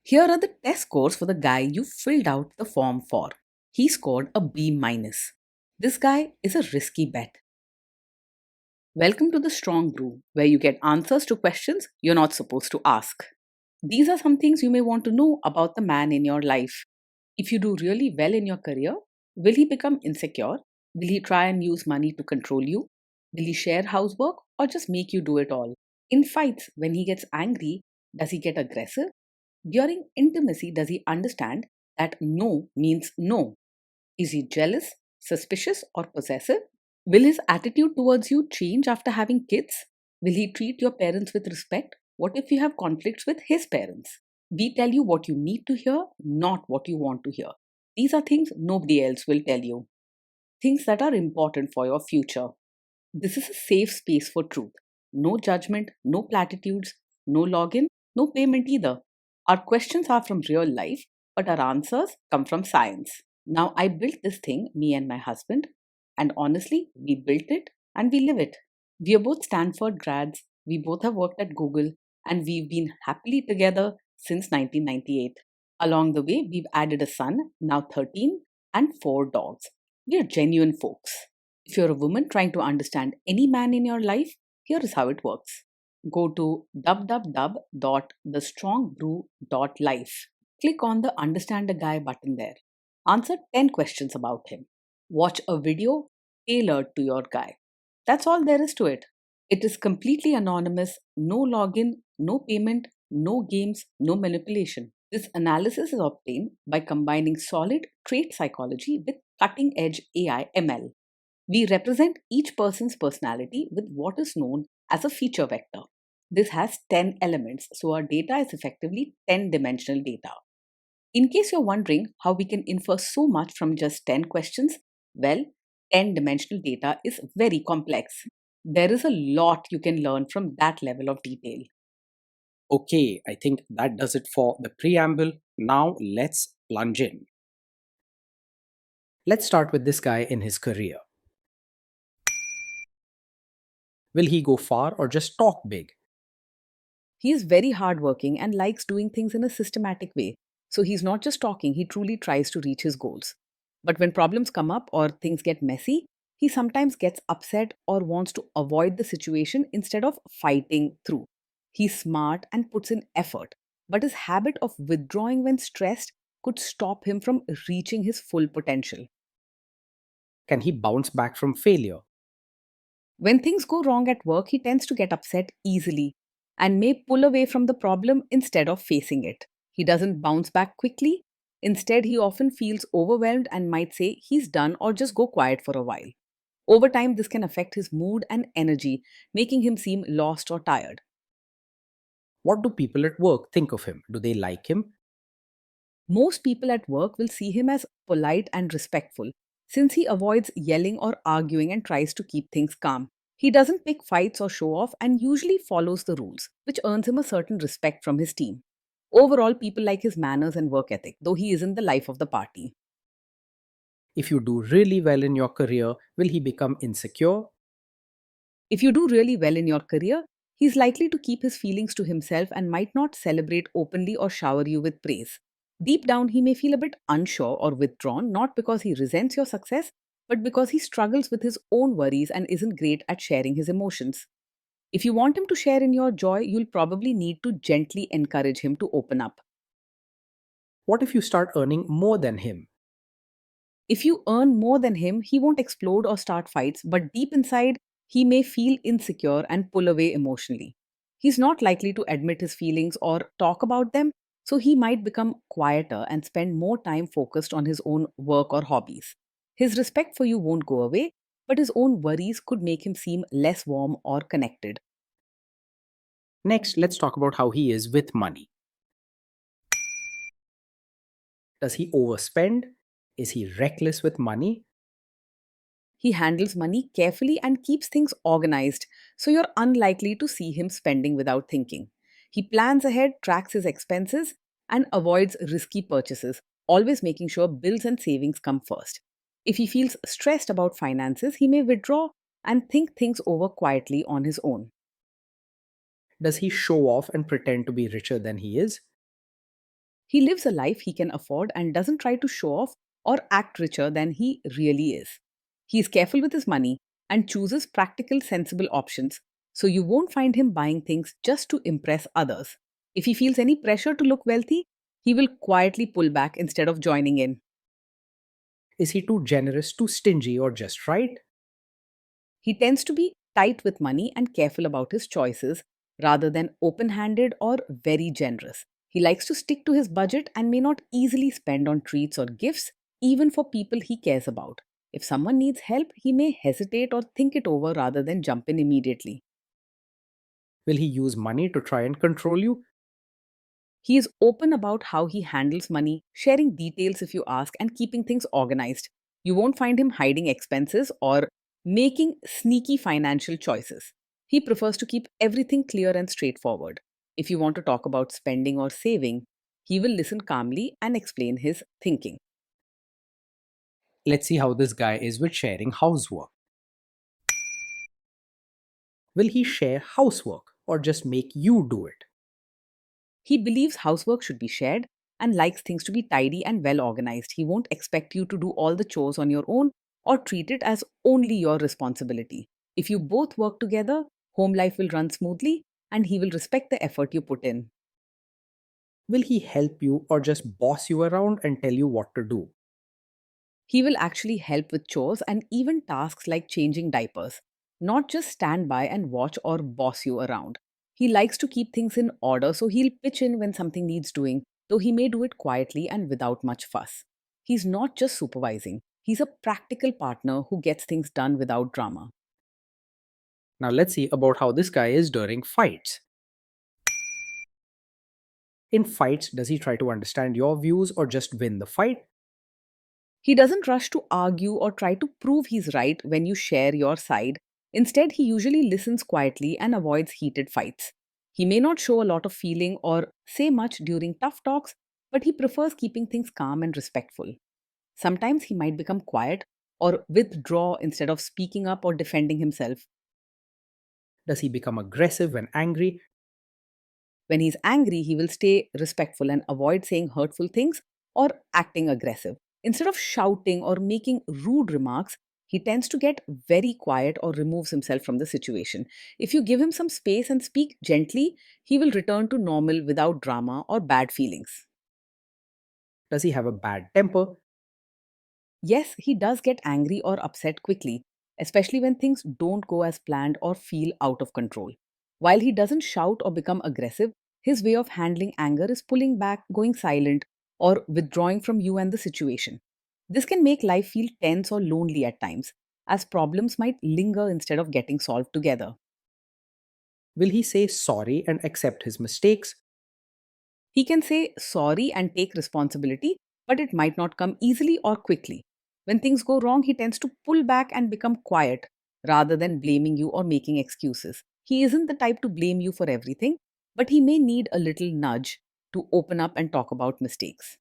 Here are the test scores for the guy you filled out the form for. He scored a B minus. This guy is a risky bet. Welcome to the Strong Brew, where you get answers to questions you're not supposed to ask. These are some things you may want to know about the man in your life. If you do really well in your career, will he become insecure? Will he try and use money to control you? Will he share housework or just make you do it all? In fights, when he gets angry, does he get aggressive? During intimacy, does he understand that no means no? Is he jealous, suspicious, or possessive? Will his attitude towards you change after having kids? Will he treat your parents with respect? What if you have conflicts with his parents? We tell you what you need to hear, not what you want to hear. These are things nobody else will tell you. Things that are important for your future. This is a safe space for truth. No judgment, no platitudes, no login, no payment either. Our questions are from real life, but our answers come from science. Now, I built this thing, me and my husband, and honestly, we built it and we live it. We are both Stanford grads, we both have worked at Google, and we've been happily together since 1998. Along the way, we've added a son, now 13, and 4 dogs. We are genuine folks. If you're a woman trying to understand any man in your life, here is how it works. Go to www.thestrongbrew.life. Click on the Understand a Guy button there. Answer 10 questions about him. Watch a video tailored to your guy. That's all there is to it. It is completely anonymous, no login, no payment, no games, no manipulation. This analysis is obtained by combining solid trait psychology with cutting edge AI ML. We represent each person's personality with what is known as a feature vector. This has 10 elements, so our data is effectively 10 dimensional data. In case you're wondering how we can infer so much from just 10 questions, well, 10 dimensional data is very complex. There is a lot you can learn from that level of detail. Okay, I think that does it for the preamble. Now let's plunge in. Let's start with this guy in his career. Will he go far or just talk big? He is very hardworking and likes doing things in a systematic way. So he's not just talking, he truly tries to reach his goals. But when problems come up or things get messy, he sometimes gets upset or wants to avoid the situation instead of fighting through. He's smart and puts in effort, but his habit of withdrawing when stressed could stop him from reaching his full potential. Can he bounce back from failure? When things go wrong at work, he tends to get upset easily and may pull away from the problem instead of facing it. He doesn't bounce back quickly. Instead, he often feels overwhelmed and might say he's done or just go quiet for a while. Over time, this can affect his mood and energy, making him seem lost or tired. What do people at work think of him? Do they like him? Most people at work will see him as polite and respectful, since he avoids yelling or arguing and tries to keep things calm. He doesn't pick fights or show off and usually follows the rules, which earns him a certain respect from his team. Overall, people like his manners and work ethic, though he isn't the life of the party. If you do really well in your career, will he become insecure? If you do really well in your career, he's likely to keep his feelings to himself and might not celebrate openly or shower you with praise. Deep down, he may feel a bit unsure or withdrawn, not because he resents your success, but because he struggles with his own worries and isn't great at sharing his emotions. If you want him to share in your joy, you'll probably need to gently encourage him to open up. What if you start earning more than him? If you earn more than him, he won't explode or start fights, but deep inside, he may feel insecure and pull away emotionally. He's not likely to admit his feelings or talk about them, so he might become quieter and spend more time focused on his own work or hobbies. His respect for you won't go away, but his own worries could make him seem less warm or connected. Next, let's talk about how he is with money. Does he overspend? Is he reckless with money? He handles money carefully and keeps things organized, so you're unlikely to see him spending without thinking. He plans ahead, tracks his expenses, and avoids risky purchases, always making sure bills and savings come first. If he feels stressed about finances, he may withdraw and think things over quietly on his own. Does he show off and pretend to be richer than he is? He lives a life he can afford and doesn't try to show off or act richer than he really is. He is careful with his money and chooses practical, sensible options, so you won't find him buying things just to impress others. If he feels any pressure to look wealthy, he will quietly pull back instead of joining in. Is he too generous, too stingy, or just right? He tends to be tight with money and careful about his choices rather than open handed or very generous. He likes to stick to his budget and may not easily spend on treats or gifts, even for people he cares about. If someone needs help, he may hesitate or think it over rather than jump in immediately. Will he use money to try and control you? He is open about how he handles money, sharing details if you ask, and keeping things organized. You won't find him hiding expenses or making sneaky financial choices. He prefers to keep everything clear and straightforward. If you want to talk about spending or saving, he will listen calmly and explain his thinking. Let's see how this guy is with sharing housework. Will he share housework or just make you do it? He believes housework should be shared and likes things to be tidy and well organized. He won't expect you to do all the chores on your own or treat it as only your responsibility. If you both work together, home life will run smoothly and he will respect the effort you put in. Will he help you or just boss you around and tell you what to do? He will actually help with chores and even tasks like changing diapers, not just stand by and watch or boss you around. He likes to keep things in order, so he'll pitch in when something needs doing, though he may do it quietly and without much fuss. He's not just supervising, he's a practical partner who gets things done without drama. Now let's see about how this guy is during fights. In fights, does he try to understand your views or just win the fight? He doesn't rush to argue or try to prove he's right when you share your side. Instead, he usually listens quietly and avoids heated fights. He may not show a lot of feeling or say much during tough talks, but he prefers keeping things calm and respectful. Sometimes he might become quiet or withdraw instead of speaking up or defending himself. Does he become aggressive when angry? When he's angry, he will stay respectful and avoid saying hurtful things or acting aggressive. Instead of shouting or making rude remarks, he tends to get very quiet or removes himself from the situation. If you give him some space and speak gently, he will return to normal without drama or bad feelings. Does he have a bad temper? Yes, he does get angry or upset quickly, especially when things don't go as planned or feel out of control. While he doesn't shout or become aggressive, his way of handling anger is pulling back, going silent, or withdrawing from you and the situation. This can make life feel tense or lonely at times, as problems might linger instead of getting solved together. Will he say sorry and accept his mistakes? He can say sorry and take responsibility, but it might not come easily or quickly. When things go wrong, he tends to pull back and become quiet rather than blaming you or making excuses. He isn't the type to blame you for everything, but he may need a little nudge to open up and talk about mistakes.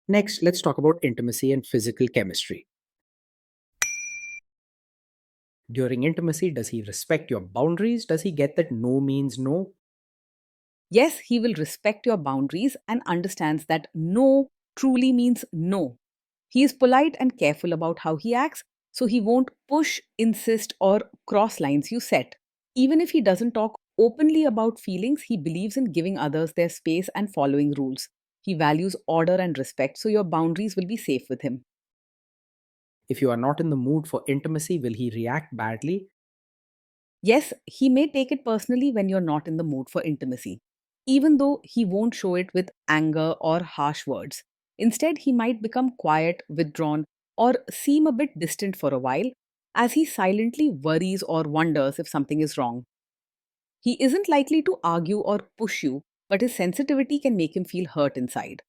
Next, let's talk about intimacy and physical chemistry. During intimacy, does he respect your boundaries? Does he get that no means no? Yes, he will respect your boundaries and understands that no truly means no. He is polite and careful about how he acts, so he won't push, insist, or cross lines you set. Even if he doesn't talk openly about feelings, he believes in giving others their space and following rules. He values order and respect, so your boundaries will be safe with him. If you are not in the mood for intimacy, will he react badly? Yes, he may take it personally when you're not in the mood for intimacy, even though he won't show it with anger or harsh words. Instead, he might become quiet, withdrawn, or seem a bit distant for a while as he silently worries or wonders if something is wrong. He isn't likely to argue or push you, but his sensitivity can make him feel hurt inside.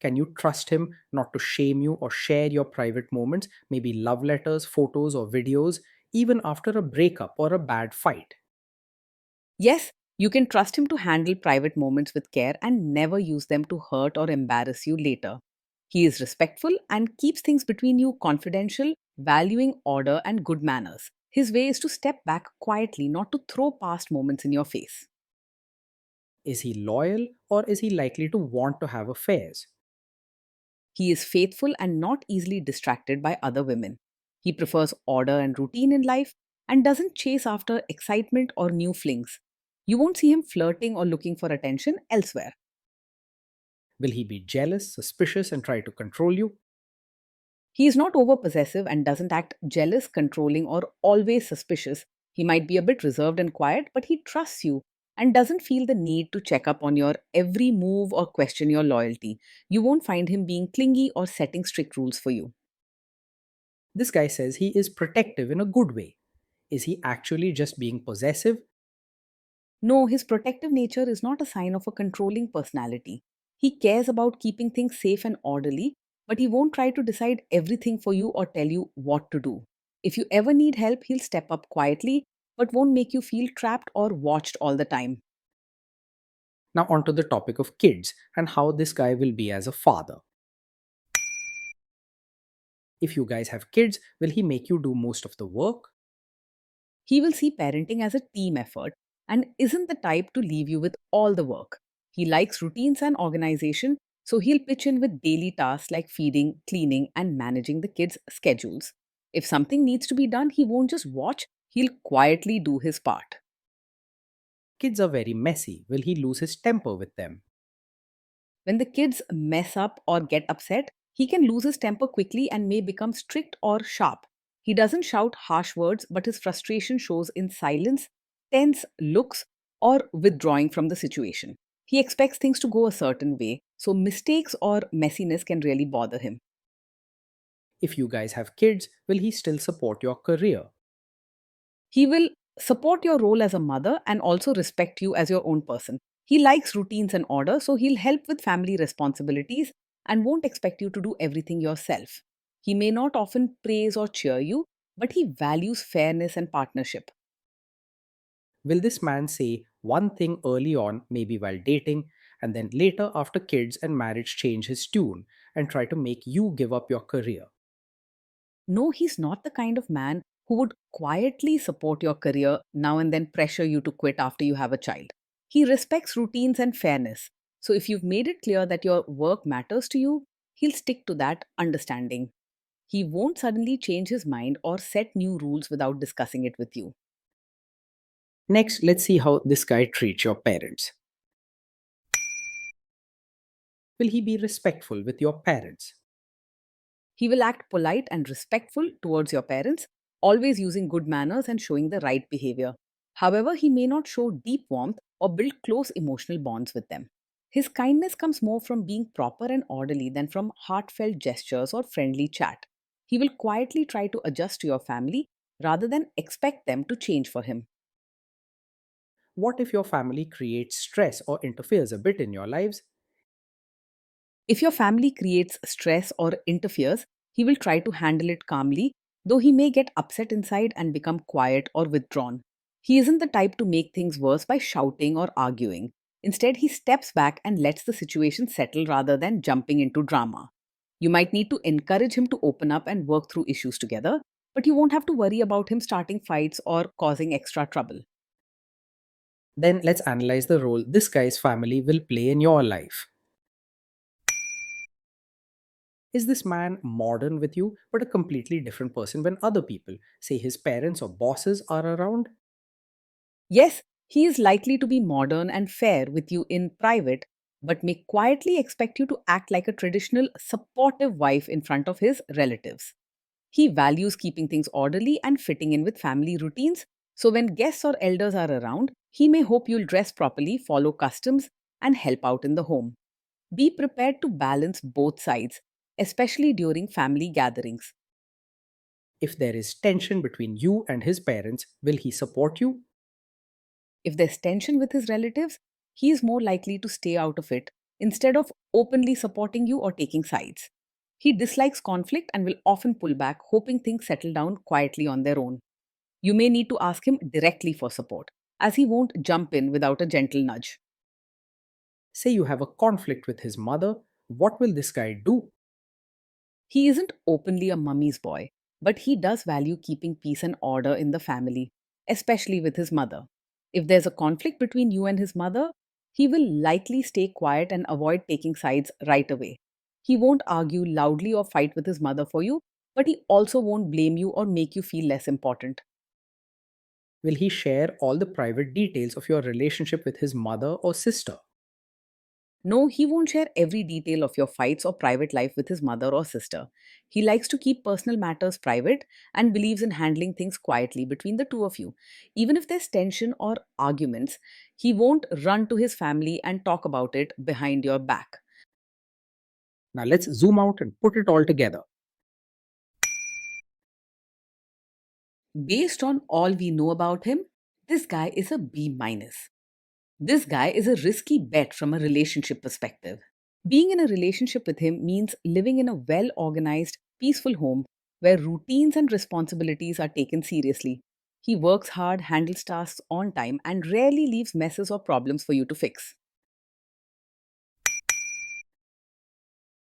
Can you trust him not to shame you or share your private moments, maybe love letters, photos, or videos, even after a breakup or a bad fight? Yes, you can trust him to handle private moments with care and never use them to hurt or embarrass you later. He is respectful and keeps things between you confidential, valuing order and good manners. His way is to step back quietly, not to throw past moments in your face. Is he loyal or is he likely to want to have affairs? He is faithful and not easily distracted by other women. He prefers order and routine in life and doesn't chase after excitement or new flings. You won't see him flirting or looking for attention elsewhere. Will he be jealous, suspicious, and try to control you? He is not over possessive and doesn't act jealous, controlling, or always suspicious. He might be a bit reserved and quiet, but he trusts you and doesn't feel the need to check up on your every move or question your loyalty. You won't find him being clingy or setting strict rules for you. This guy says he is protective in a good way. Is he actually just being possessive? No, his protective nature is not a sign of a controlling personality. He cares about keeping things safe and orderly, but he won't try to decide everything for you or tell you what to do. If you ever need help, he'll step up quietly, but won't make you feel trapped or watched all the time. Now, on to the topic of kids and how this guy will be as a father. If you guys have kids, will he make you do most of the work? He will see parenting as a team effort and isn't the type to leave you with all the work. He likes routines and organization, so he'll pitch in with daily tasks like feeding, cleaning, and managing the kids' schedules. If something needs to be done, he won't just watch, he'll quietly do his part. Kids are very messy. Will he lose his temper with them? When the kids mess up or get upset, he can lose his temper quickly and may become strict or sharp. He doesn't shout harsh words, but his frustration shows in silence, tense looks, or withdrawing from the situation. He expects things to go a certain way, so mistakes or messiness can really bother him. If you guys have kids, will he still support your career? He will support your role as a mother and also respect you as your own person. He likes routines and order, so he'll help with family responsibilities and won't expect you to do everything yourself. He may not often praise or cheer you, but he values fairness and partnership. Will this man say one thing early on, maybe while dating, and then later after kids and marriage change his tune and try to make you give up your career? No, he's not the kind of man who would quietly support your career now and then pressure you to quit after you have a child. He respects routines and fairness. So if you've made it clear that your work matters to you, he'll stick to that understanding. He won't suddenly change his mind or set new rules without discussing it with you. Next, let's see how this guy treats your parents. Will he be respectful with your parents? He will act polite and respectful towards your parents, always using good manners and showing the right behavior. However, he may not show deep warmth or build close emotional bonds with them. His kindness comes more from being proper and orderly than from heartfelt gestures or friendly chat. He will quietly try to adjust to your family rather than expect them to change for him. What if your family creates stress or interferes a bit in your lives? If your family creates stress or interferes, he will try to handle it calmly, though he may get upset inside and become quiet or withdrawn. He isn't the type to make things worse by shouting or arguing. Instead, he steps back and lets the situation settle rather than jumping into drama. You might need to encourage him to open up and work through issues together, but you won't have to worry about him starting fights or causing extra trouble. Then let's analyze the role this guy's family will play in your life. Is this man modern with you, but a completely different person when other people, say his parents or bosses, are around? Yes, he is likely to be modern and fair with you in private, but may quietly expect you to act like a traditional, supportive wife in front of his relatives. He values keeping things orderly and fitting in with family routines, so when guests or elders are around, he may hope you'll dress properly, follow customs, and help out in the home. Be prepared to balance both sides, especially during family gatherings. If there is tension between you and his parents, will he support you? If there's tension with his relatives, he is more likely to stay out of it instead of openly supporting you or taking sides. He dislikes conflict and will often pull back, hoping things settle down quietly on their own. You may need to ask him directly for support, as he won't jump in without a gentle nudge. Say you have a conflict with his mother, what will this guy do? He isn't openly a mummy's boy, but he does value keeping peace and order in the family, especially with his mother. If there's a conflict between you and his mother, He will likely stay quiet and avoid taking sides right away. He won't argue loudly or fight with his mother for you, but he also won't blame you or make you feel less important. Will he share all the private details of your relationship with his mother or sister? No, he won't share every detail of your fights or private life with his mother or sister. He likes to keep personal matters private and believes in handling things quietly between the two of you. Even if there's tension or arguments, he won't run to his family and talk about it behind your back. Now let's zoom out and put it all together. Based on all we know about him, this guy is a B minus. This guy is a risky bet from a relationship perspective. Being in a relationship with him means living in a well organized, peaceful home where routines and responsibilities are taken seriously. He works hard, handles tasks on time, and rarely leaves messes or problems for you to fix.